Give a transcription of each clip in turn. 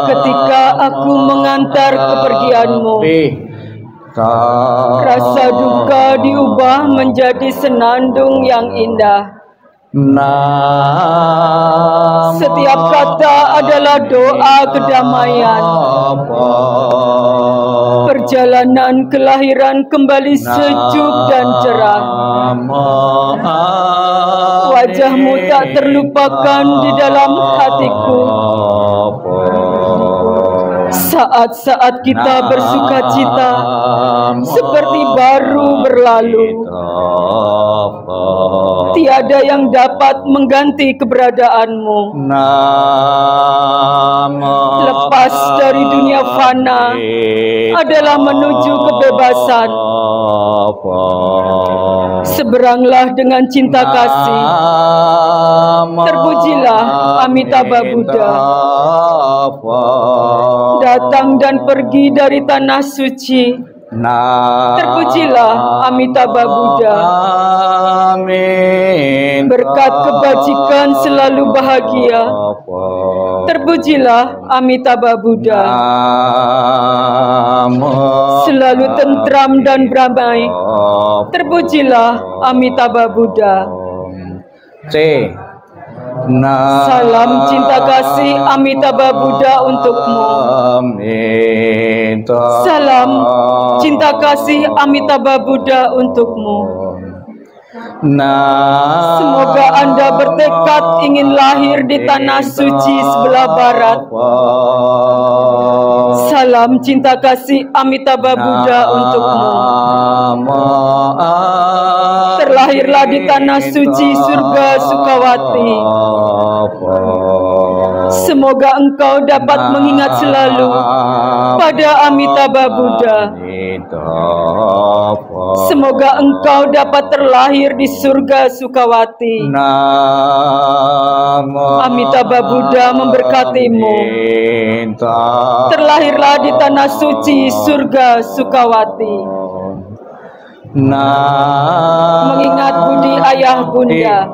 Ketika aku mengantar kepergianmu, rasa duka diubah menjadi senandung yang indah. Setiap kata adalah doa kedamaian. Perjalanan kelahiran kembali sejuk dan cerah. Wajahmu tak terlupakan di dalam hatiku. Saat-saat kita bersukacita seperti baru berlalu. Tiada yang dapat mengganti keberadaanmu. Lepas dari dunia fana adalah menuju kebebasan. Seberanglah dengan cinta kasih. Terpujilah Amitabha Buddha. Datang dan pergi dari tanah suci. Terpujilah Amitabha Buddha. Berkat kebajikan selalu bahagia. Terpujilah Amitabha Buddha. Selalu tentram dan damai. Terpujilah Amitabha Buddha. Salam cinta kasih Amitabha Buddha untukmu. Salam cinta kasih Amitabha Buddha untukmu. Semoga Anda bertekad ingin lahir di tanah suci sebelah barat. Salam cinta kasih Amitabha Buddha untukmu. Terlahirlah di tanah suci surga Sukawati. Semoga engkau dapat mengingat selalu pada Amitabha Buddha. Semoga engkau dapat terlahir di surga Sukawati. Amitabha Buddha memberkatimu. Terlahirlah di tanah suci surga Sukawati. Mengingat budi ayah bunda.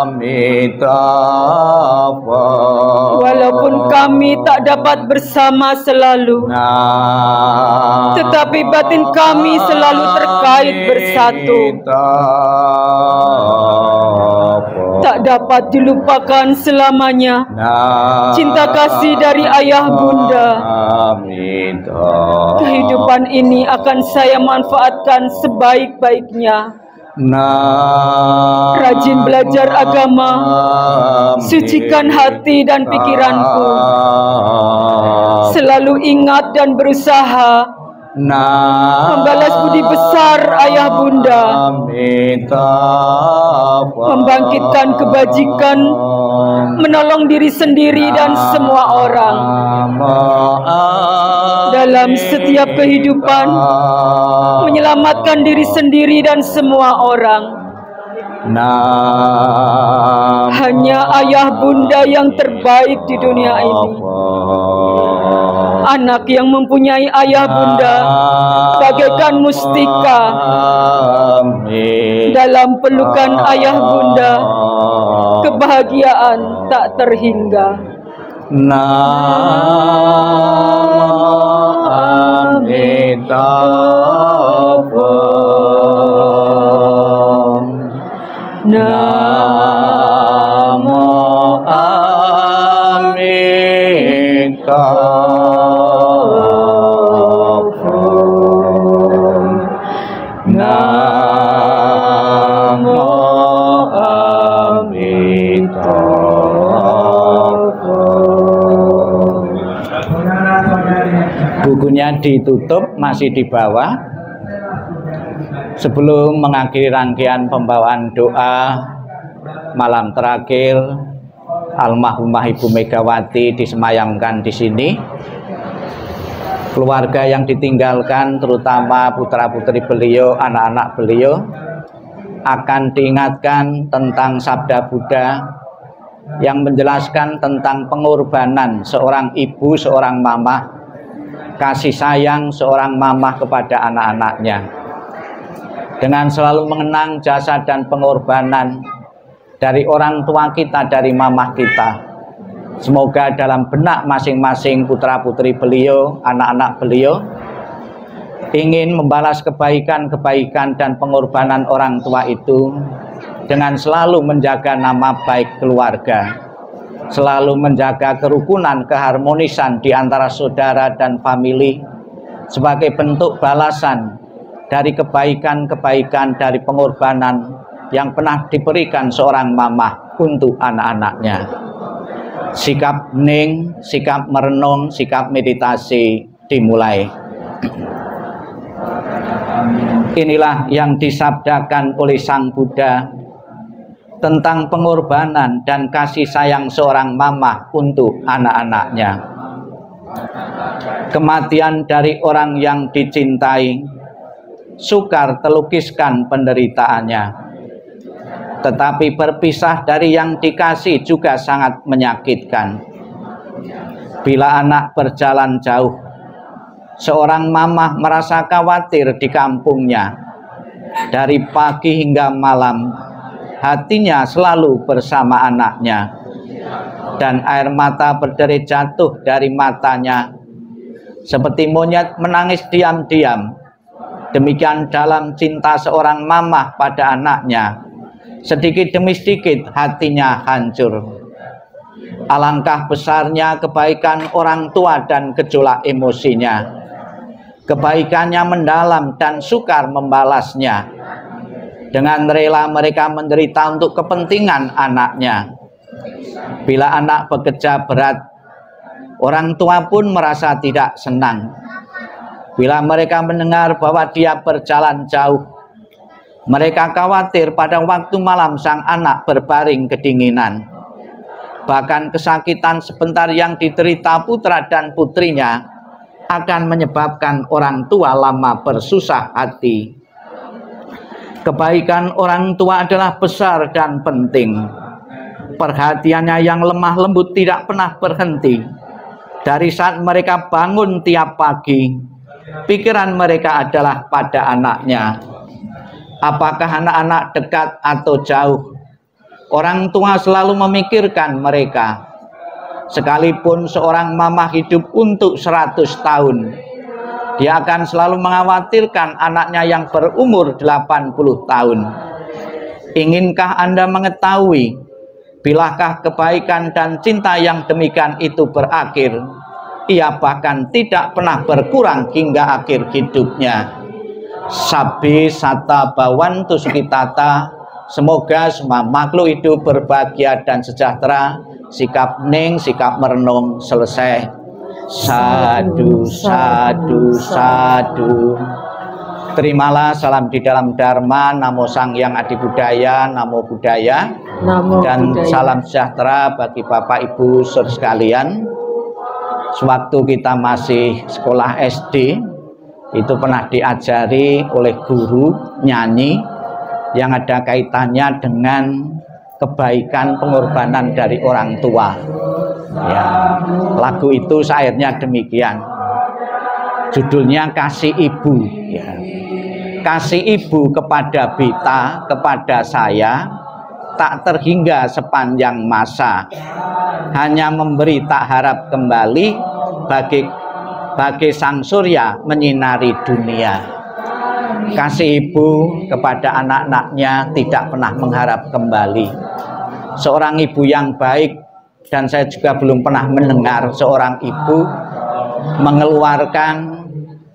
Amitabha. Walaupun kami tak dapat bersama selalu, tetapi batin kami selalu terkait bersatu. Tak dapat dilupakan selamanya cinta kasih dari ayah bunda. Kehidupan ini akan saya manfaatkan sebaik-baiknya. Rajin belajar agama, sucikan hati dan pikiranku. Selalu ingat dan berusaha membalas budi besar ayah bunda. Membangkitkan kebajikan, menolong diri sendiri dan semua orang. Dalam setiap kehidupan, menyelamatkan diri sendiri dan semua orang. Hanya ayah bunda yang terbaik di dunia ini. Anak yang mempunyai ayah bunda bagaikan mustika. Dalam pelukan ayah bunda, kebahagiaan tak terhingga. Amitabha. Namo Amitabha. Namo Amitabha. Bukunya ditutup, masih di bawah. Sebelum mengakhiri rangkaian pembawaan doa malam terakhir, almarhumah Ibu Megawati disemayamkan di sini. Keluarga yang ditinggalkan, terutama putra-putri beliau, anak-anak beliau, akan diingatkan tentang sabda Buddha yang menjelaskan tentang pengorbanan seorang ibu, seorang mamah, kasih sayang seorang mamah kepada anak-anaknya. Dengan selalu mengenang jasa dan pengorbanan dari orang tua kita, dari mamah kita, Semoga dalam benak masing-masing putra-putri beliau, anak-anak beliau, ingin membalas kebaikan-kebaikan dan pengorbanan orang tua itu dengan selalu menjaga nama baik keluarga, selalu menjaga kerukunan, keharmonisan di antara saudara dan famili sebagai bentuk balasan dari kebaikan-kebaikan, dari pengorbanan yang pernah diberikan seorang mamah untuk anak-anaknya. Sikap hening, sikap merenung, sikap meditasi dimulai. Inilah yang disabdakan oleh Sang Buddha tentang pengorbanan dan kasih sayang seorang mamah untuk anak-anaknya. Kematian dari orang yang dicintai sukar terlukiskan penderitaannya, tetapi berpisah dari yang dikasih juga sangat menyakitkan. Bila anak berjalan jauh, seorang mamah merasa khawatir di kampungnya. Dari pagi hingga malam, hatinya selalu bersama anaknya, dan air mata berderai jatuh dari matanya seperti monyet menangis diam-diam. Demikian dalam cinta seorang mamah pada anaknya, sedikit demi sedikit hatinya hancur. Alangkah besarnya kebaikan orang tua dan gejolak emosinya. Kebaikannya mendalam dan sukar membalasnya. Dengan rela mereka menderita untuk kepentingan anaknya. Bila anak bekerja berat, orang tua pun merasa tidak senang. Bila mereka mendengar bahwa dia berjalan jauh, mereka khawatir pada waktu malam sang anak berbaring kedinginan. Bahkan kesakitan sebentar yang diderita putra dan putrinya akan menyebabkan orang tua lama bersusah hati. Kebaikan orang tua adalah besar dan penting. Perhatiannya yang lemah lembut tidak pernah berhenti. Dari saat mereka bangun tiap pagi, pikiran mereka adalah pada anaknya. Apakah anak-anak dekat atau jauh, orang tua selalu memikirkan mereka. Sekalipun seorang mama hidup untuk 100 tahun, dia akan selalu mengkhawatirkan anaknya yang berumur 80 tahun. Inginkah Anda mengetahui bilakah kebaikan dan cinta yang demikian itu berakhir? Ia bahkan tidak pernah berkurang hingga akhir hidupnya. Sabbi sata bawantu sukitata. Semoga semua makhluk hidup berbahagia dan sejahtera. Sikap hening, sikap merenung selesai. Sadu, sadu, sadu. Terimalah salam di dalam Dharma. Namo Sang Hyang Adi Budaya, Namo Buddhaya. Namo Dan Buddhaya. salam sejahtera bagi Bapak Ibu saudara sekalian. Sewaktu kita masih sekolah SD, itu pernah diajari oleh guru nyanyi yang ada kaitannya dengan kebaikan pengorbanan dari orang tua. Ya, lagu itu syairnya demikian. Judulnya Kasih Ibu. Ya. Kasih ibu kepada Bita, kepada saya, tak terhingga sepanjang masa. Hanya memberi tak harap kembali, bagi sang surya menyinari dunia. Kasih ibu kepada anak-anaknya tidak pernah mengharap kembali. Seorang ibu yang baik, dan saya juga belum pernah mendengar seorang ibu mengeluarkan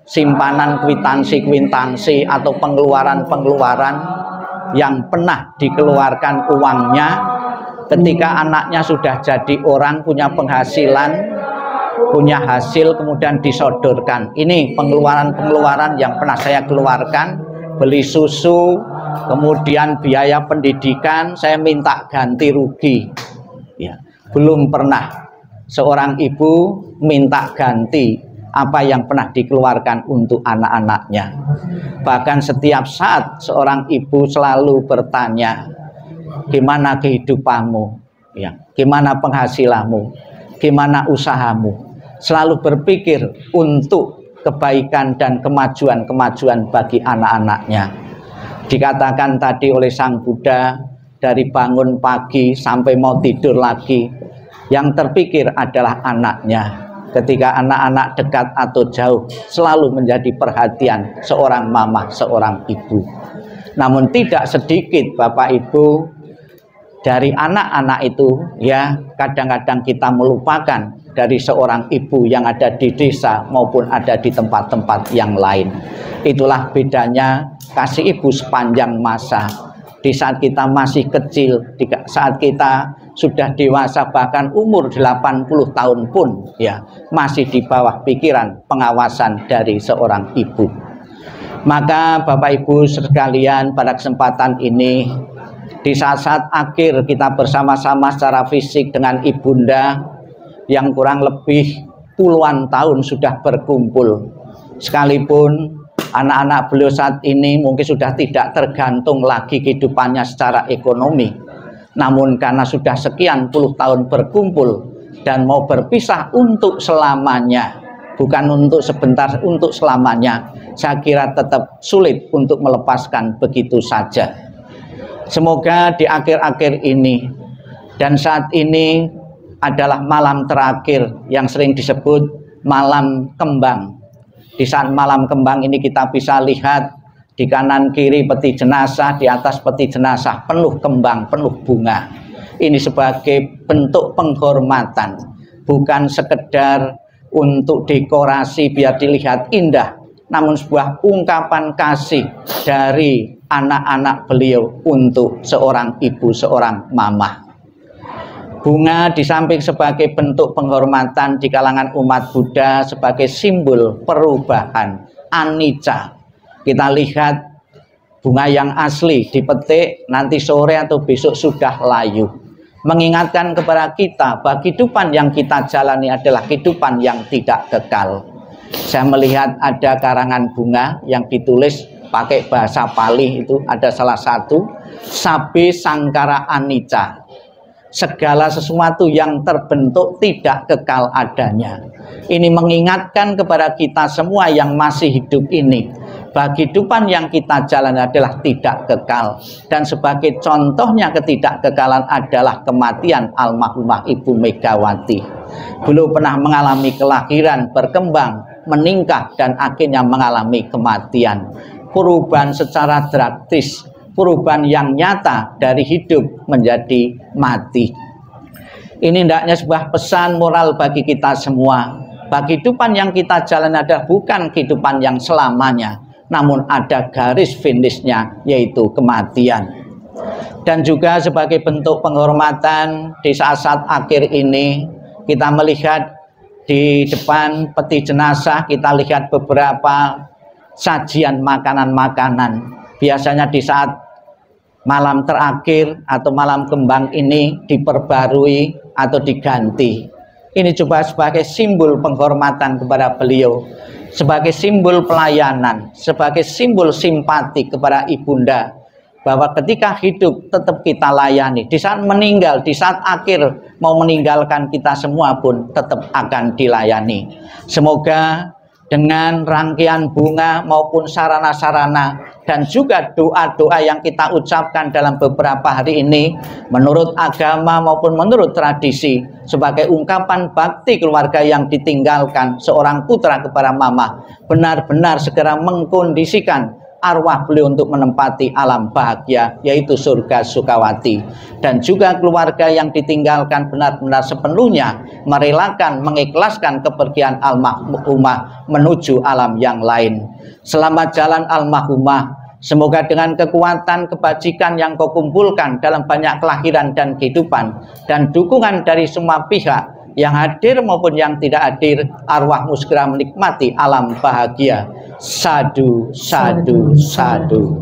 simpanan kwitansi-kwitansi atau pengeluaran-pengeluaran yang pernah dikeluarkan uangnya ketika anaknya sudah jadi orang, punya penghasilan, punya hasil, kemudian disodorkan. Ini pengeluaran-pengeluaran yang pernah saya keluarkan, beli susu, kemudian biaya pendidikan, saya minta ganti rugi. Ya, belum pernah seorang ibu minta ganti apa yang pernah dikeluarkan untuk anak-anaknya. Bahkan setiap saat seorang ibu selalu bertanya, gimana kehidupanmu? Ya, gimana penghasilanmu? Gimana usahamu? Selalu berpikir untuk kebaikan dan kemajuan-kemajuan bagi anak-anaknya. Dikatakan tadi oleh Sang Buddha, dari bangun pagi sampai mau tidur lagi, Yang terpikir adalah anaknya. Ketika anak-anak dekat atau jauh, selalu menjadi perhatian seorang mama, seorang ibu. Namun tidak sedikit Bapak Ibu dari anak-anak itu, ya kadang-kadang kita melupakan dari seorang ibu yang ada di desa maupun ada di tempat-tempat yang lain. Itulah bedanya kasih ibu sepanjang masa. Di saat kita masih kecil, di saat kita sudah dewasa, bahkan umur 80 tahun pun ya masih di bawah pikiran pengawasan dari seorang ibu. Maka Bapak Ibu sekalian, pada kesempatan ini di saat-saat akhir kita bersama-sama secara fisik dengan ibunda yang kurang lebih puluhan tahun sudah berkumpul, sekalipun anak-anak beliau saat ini mungkin sudah tidak tergantung lagi kehidupannya secara ekonomi, namun karena sudah sekian puluh tahun berkumpul dan mau berpisah untuk selamanya, bukan untuk sebentar, untuk selamanya, saya kira tetap sulit untuk melepaskan begitu saja. Semoga di akhir-akhir ini, dan saat ini adalah malam terakhir yang sering disebut malam kembang. Di saat malam kembang ini kita bisa lihat di kanan kiri peti jenazah, di atas peti jenazah penuh kembang, penuh bunga. Ini sebagai bentuk penghormatan, bukan sekedar untuk dekorasi biar dilihat indah, namun sebuah ungkapan kasih dari anak-anak beliau untuk seorang ibu, seorang mama. Bunga di samping sebagai bentuk penghormatan di kalangan umat Buddha sebagai simbol perubahan, anicca. Kita lihat bunga yang asli dipetik nanti sore atau besok sudah layu. Mengingatkan kepada kita bahwa kehidupan yang kita jalani adalah kehidupan yang tidak kekal. Saya melihat ada karangan bunga yang ditulis pakai bahasa Pali, itu ada salah satu, Sabe Sangkara Anicca. Segala sesuatu yang terbentuk tidak kekal adanya. Ini mengingatkan kepada kita semua yang masih hidup ini, bahwa kehidupan yang kita jalani adalah tidak kekal. Dan sebagai contohnya ketidakkekalan adalah kematian almarhumah Ibu Megawati. Beliau pernah mengalami kelahiran, berkembang, meningkat, dan akhirnya mengalami kematian. Perubahan secara drastis, perubahan yang nyata dari hidup menjadi mati. Ini hendaknya sebuah pesan moral bagi kita semua. Bagi kehidupan yang kita jalani adalah bukan kehidupan yang selamanya, namun ada garis finishnya, yaitu kematian. Dan juga sebagai bentuk penghormatan di saat-saat akhir ini, kita melihat di depan peti jenazah, kita lihat beberapa sajian makanan-makanan. Biasanya di saat malam terakhir atau malam kembang ini diperbarui atau diganti. Ini coba sebagai simbol penghormatan kepada beliau, sebagai simbol pelayanan, sebagai simbol simpati kepada ibunda, bahwa ketika hidup tetap kita layani, di saat meninggal, di saat akhir mau meninggalkan kita semua pun tetap akan dilayani. Semoga dengan rangkaian bunga maupun sarana-sarana dan juga doa-doa yang kita ucapkan dalam beberapa hari ini, menurut agama maupun menurut tradisi, sebagai ungkapan bakti keluarga yang ditinggalkan seorang putra kepada mama, benar-benar segera mengkondisikan arwah beliau untuk menempati alam bahagia, yaitu surga Sukawati. Dan juga keluarga yang ditinggalkan benar-benar sepenuhnya merelakan, mengikhlaskan kepergian almarhumah menuju alam yang lain. Selamat jalan almarhumah. Semoga dengan kekuatan kebajikan yang kau kumpulkan dalam banyak kelahiran dan kehidupan, dan dukungan dari semua pihak yang hadir maupun yang tidak hadir, arwahmu segera menikmati alam bahagia. Sadu, sadu, sadu.